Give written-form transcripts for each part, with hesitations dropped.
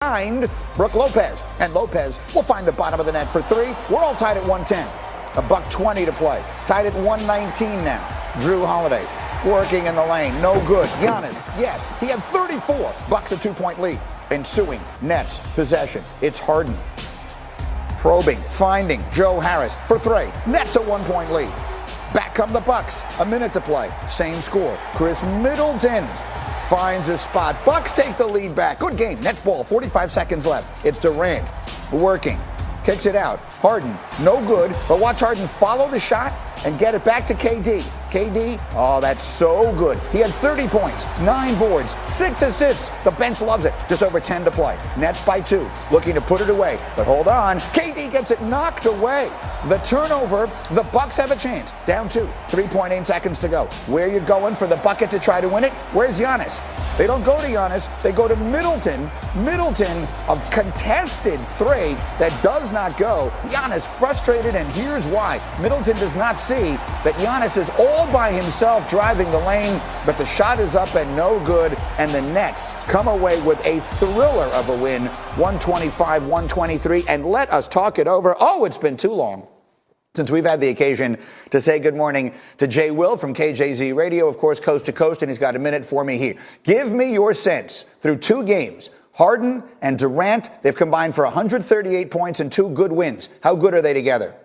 behind Brooke Lopez. And Lopez will find the bottom of the net for three. We're all tied at 110. $1:20 to play. Tied at 119 now. Drew Holiday working in the lane. No good. Giannis, yes, he had 34. Bucks a 2-point lead. Ensuing Nets possession. It's Harden. Probing, finding Joe Harris for three. Nets a 1-point lead. Back come the Bucks. A minute to play. Same score. Chris Middleton finds a spot. Bucks take the lead back. Good game. Nets ball. 45 seconds left. It's Durant working. Kicks it out. Harden, no good. But watch Harden follow the shot and get it back to KD. KD, oh, that's so good. He had 30 points, 9 boards, 6 assists. The bench loves it. Just over 10 to play. Nets by 2, looking to put it away. But hold on, KD gets it knocked away. The turnover, the Bucks have a chance. Down 2, 3.8 seconds to go. Where you going for the bucket to try to win it? Where's Giannis? They don't go to Giannis, they go to Middleton. Middleton, a contested three that does not go. Giannis frustrated, and here's why. Middleton does not see that Giannis is all by himself driving the lane, but the shot is up and no good, and the Nets come away with a thriller of a win, 125-123, and let us talk it over. Oh, it's been too long since we've had the occasion to say good morning to Jay Will from KJZ Radio, of course, coast to coast, and he's got a minute for me here. Give me your sense through 2 games. Harden and Durant, they've combined for 138 points and 2 good wins. How good are they together?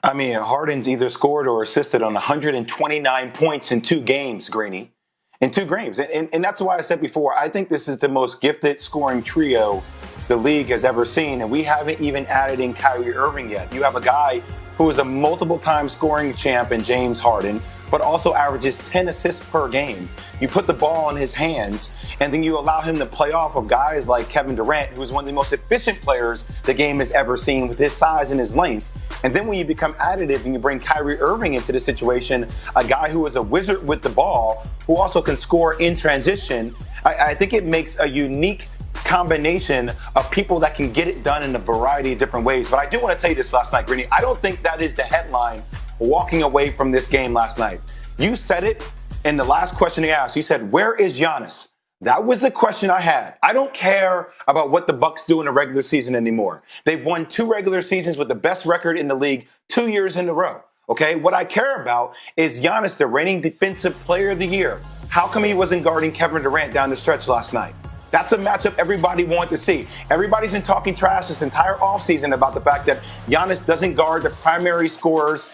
I mean, Harden's either scored or assisted on 129 points in 2 games, Greeny. In 2 games. And that's why I said before, I think this is the most gifted scoring trio the league has ever seen. And we haven't even added in Kyrie Irving yet. You have a guy who is a multiple-time scoring champ in James Harden, but also averages 10 assists per game. You put the ball in his hands, and then you allow him to play off of guys like Kevin Durant, who's one of the most efficient players the game has ever seen with his size and his length. And then when you become additive and you bring Kyrie Irving into the situation, a guy who is a wizard with the ball, who also can score in transition, I think it makes a unique combination of people that can get it done in a variety of different ways. But I do want to tell you this last night, Greeny. I don't think that is the headline walking away from this game last night. You said it in the last question he asked. You said, where is Giannis? That was the question I had. I don't care about what the Bucks do in the regular season anymore. They've won 2 regular seasons with the best record in the league 2 years in a row. Okay, what I care about is Giannis, the reigning defensive player of the year. How come he wasn't guarding Kevin Durant down the stretch last night? That's a matchup everybody wanted to see. Everybody's been talking trash this entire offseason about the fact that Giannis doesn't guard the primary scorer's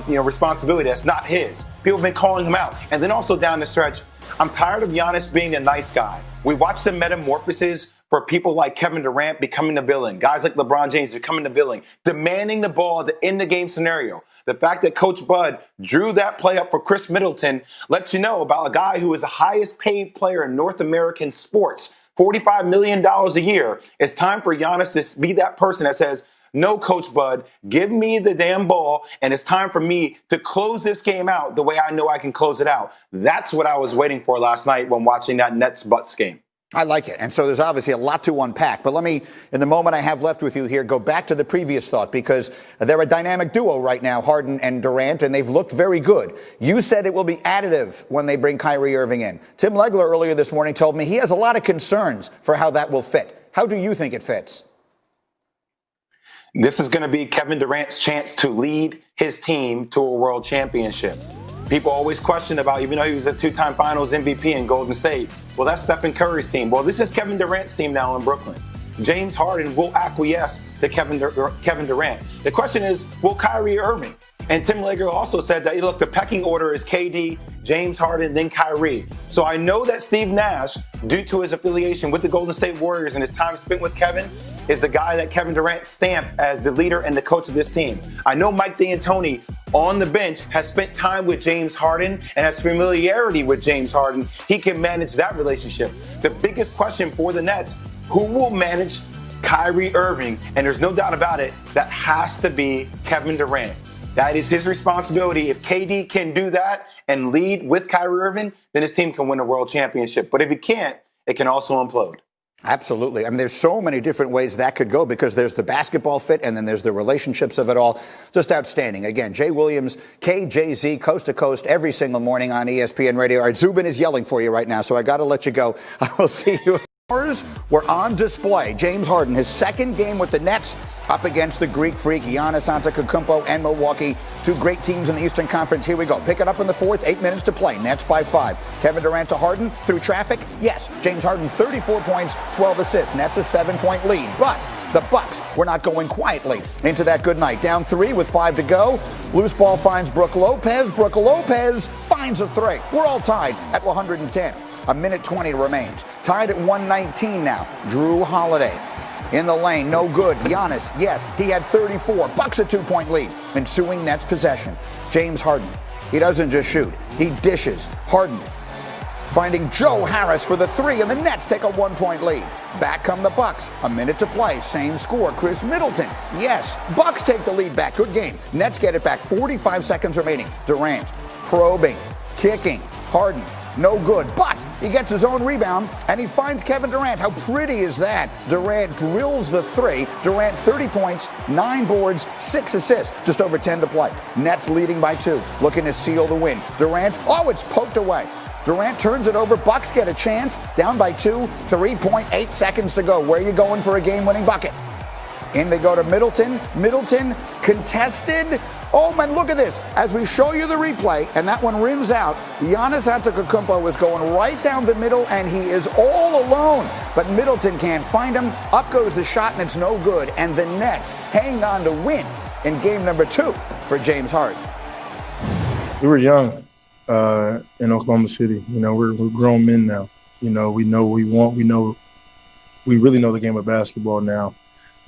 responsibility. That's not his. People have been calling him out. And then also down the stretch, I'm tired of Giannis being a nice guy. We watched the metamorphosis for people like Kevin Durant becoming the villain, guys like LeBron James becoming the villain, demanding the ball at the end of the game scenario. The fact that Coach Bud drew that play up for Chris Middleton lets you know about a guy who is the highest paid player in North American sports, $45 million a year. It's time for Giannis to be that person that says, no, Coach Bud, give me the damn ball, and it's time for me to close this game out the way I know I can close it out. That's what I was waiting for last night when watching that Nets-Bucks game. I like it. And so there's obviously a lot to unpack. But let me, in the moment I have left with you here, go back to the previous thought, because they're a dynamic duo right now, Harden and Durant, and they've looked very good. You said it will be additive when they bring Kyrie Irving in. Tim Legler earlier this morning told me he has a lot of concerns for how that will fit. How do you think it fits? This is going to be Kevin Durant's chance to lead his team to a world championship. People always question about, even though he was a 2-time finals MVP in Golden State, well, that's Stephen Curry's team. Well, this is Kevin Durant's team now in Brooklyn. James Harden will acquiesce to Kevin Durant. The question is, will Kyrie Irving? And Tim Legler also said that, look, the pecking order is KD, James Harden, then Kyrie. So I know that Steve Nash, due to his affiliation with the Golden State Warriors and his time spent with Kevin, is the guy that Kevin Durant stamped as the leader and the coach of this team. I know Mike D'Antoni on the bench has spent time with James Harden and has familiarity with James Harden. He can manage that relationship. The biggest question for the Nets, who will manage Kyrie Irving? And there's no doubt about it, that has to be Kevin Durant. That is his responsibility. If KD can do that and lead with Kyrie Irving, then his team can win a world championship. But if he can't, it can also implode. Absolutely. I mean, there's so many different ways that could go, because there's the basketball fit and then there's the relationships of it all. Just outstanding. Again, Jay Williams, KJZ, coast to coast, every single morning on ESPN Radio. All right, Zubin is yelling for you right now, so I got to let you go. I will see you. were on display. James Harden, his second game with the Nets, up against the Greek Freak, Giannis Antetokounmpo and Milwaukee. Two great teams in the Eastern Conference. Here we go. Pick it up in the fourth, 8 minutes to play. Nets by 5. Kevin Durant to Harden through traffic. Yes, James Harden 34 points, 12 assists. Nets a 7-point lead. But the Bucks were not going quietly into that good night. Down 3 with 5 to go. Loose ball finds Brook Lopez. Brook Lopez finds a 3. We're all tied at 110. A minute 20 remains. Tied at 119 now. Drew Holiday in the lane, no good. Giannis, yes, he had 34. Bucks a 2-point lead. Ensuing Nets possession. James Harden, he doesn't just shoot, he dishes. Harden finding Joe Harris for the 3, and the Nets take a 1-point lead. Back come the Bucks. A minute to play. Same score. Chris Middleton. Yes, Bucks take the lead back. Good game. Nets get it back. 45 seconds remaining. Durant probing, kicking. Harden, no good. But he gets his own rebound, and he finds Kevin Durant. How pretty is that? Durant drills the 3. Durant 30 points, 9 boards, 6 assists. Just over 10 to play. Nets leading by 2. Looking to seal the win. Durant, oh, it's poked away. Durant turns it over. Bucks get a chance. Down by 2. 3.8 seconds to go. Where are you going for a game-winning bucket? In they go to Middleton. Middleton contested. Oh, man, look at this. As we show you the replay, and that one rims out, Giannis Antetokounmpo is going right down the middle, and he is all alone. But Middleton can't find him. Up goes the shot, and it's no good. And the Nets hang on to win in game number 2 for James Harden. We were young in Oklahoma City. You know, we're grown men now. You know, we know what we want. We really know the game of basketball now.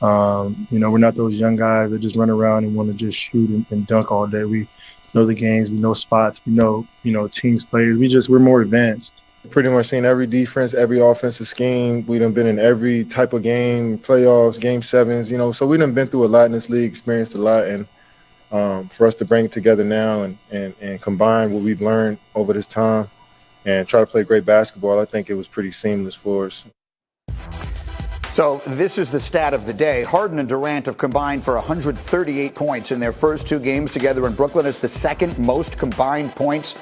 You know, we're not those young guys that just run around and want to just shoot and dunk all day. We know the games, we know spots, we know, teams players. We're more advanced. Pretty much seen every defense, every offensive scheme. We done been in every type of game, playoffs, game 7s, so we done been through a lot in this league, experienced a lot. And for us to bring it together now and combine what we've learned over this time and try to play great basketball, I think it was pretty seamless for us. So this is the stat of the day. Harden and Durant have combined for 138 points in their first 2 games together in Brooklyn. It's the second most combined points.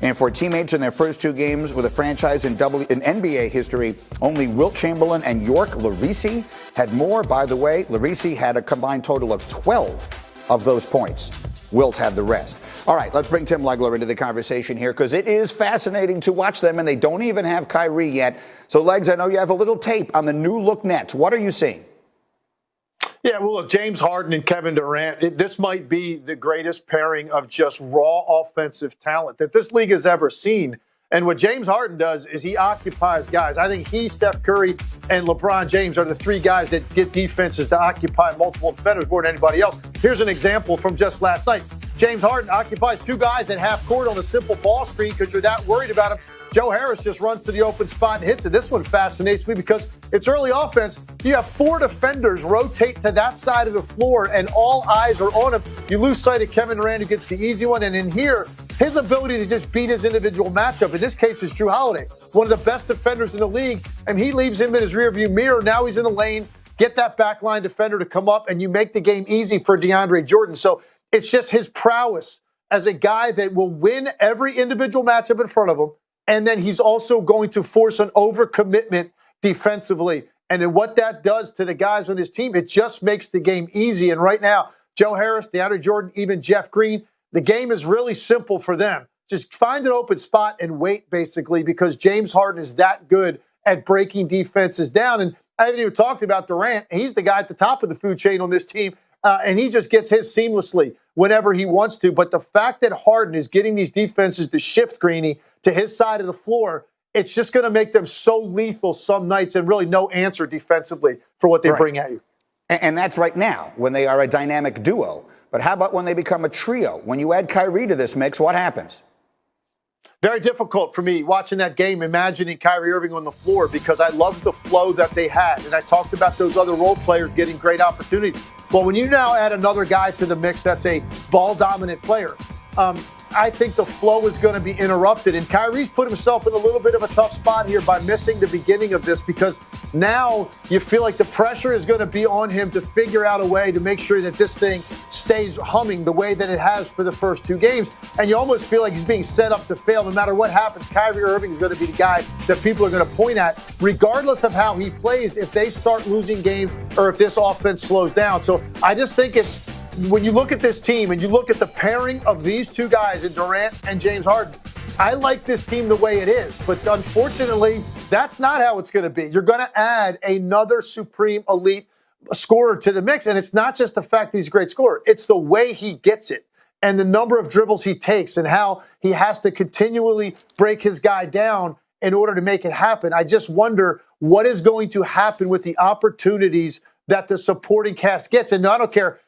And for teammates in their first 2 games with a franchise in NBA history, only Wilt Chamberlain and York Larisi had more. By the way, Larisi had a combined total of 12 of those points. Wilt had the rest. All right, let's bring Tim Legler into the conversation here because it is fascinating to watch them, and they don't even have Kyrie yet. So, Legs, I know you have a little tape on the new-look Nets. What are you seeing? Yeah, well, look, James Harden and Kevin Durant, this might be the greatest pairing of just raw offensive talent that this league has ever seen. And what James Harden does is he occupies guys. I think he, Steph Curry, and LeBron James are the 3 guys that get defenses to occupy multiple defenders more than anybody else. Here's an example from just last night. James Harden occupies 2 guys at half court on a simple ball screen because you're that worried about him. Joe Harris just runs to the open spot and hits it. This one fascinates me because it's early offense. You have 4 defenders rotate to that side of the floor, and all eyes are on him. You lose sight of Kevin Durant, who gets the easy one. And in here, his ability to just beat his individual matchup, in this case, is Drew Holiday, one of the best defenders in the league, and he leaves him in his rearview mirror. Now he's in the lane. Get that backline defender to come up, and you make the game easy for DeAndre Jordan. So it's just his prowess as a guy that will win every individual matchup in front of him. And then he's also going to force an overcommitment defensively. And then what that does to the guys on his team, it just makes the game easy. And right now, Joe Harris, DeAndre Jordan, even Jeff Green, the game is really simple for them. Just find an open spot and wait, basically, because James Harden is that good at breaking defenses down. And I haven't even talked about Durant. He's the guy at the top of the food chain on this team, and he just gets his seamlessly whenever he wants to. But the fact that Harden is getting these defenses to shift, Greeny, to his side of the floor, it's just going to make them so lethal some nights and really no answer defensively for what they bring at you. And that's right now when they are a dynamic duo. But how about when they become a trio? When you add Kyrie to this mix, what happens? Very difficult for me watching that game, imagining Kyrie Irving on the floor, because I love the flow that they had. And I talked about those other role players getting great opportunities. Well, when you now add another guy to the mix that's a ball-dominant player, I think the flow is going to be interrupted. And Kyrie's put himself in a little bit of a tough spot here by missing the beginning of this, because now you feel like the pressure is going to be on him to figure out a way to make sure that this thing stays humming the way that it has for the first two games. And you almost feel like he's being set up to fail. No matter what happens, Kyrie Irving is going to be the guy that people are going to point at, regardless of how he plays, if they start losing games or if this offense slows down. So I just think it's, when you look at this team and you look at the pairing of these two guys, in Durant and James Harden, I like this team the way it is. But unfortunately, that's not how it's going to be. You're going to add another supreme elite scorer to the mix. And it's not just the fact that he's a great scorer. It's the way he gets it and the number of dribbles he takes and how he has to continually break his guy down in order to make it happen. I just wonder what is going to happen with the opportunities that the supporting cast gets. And I don't care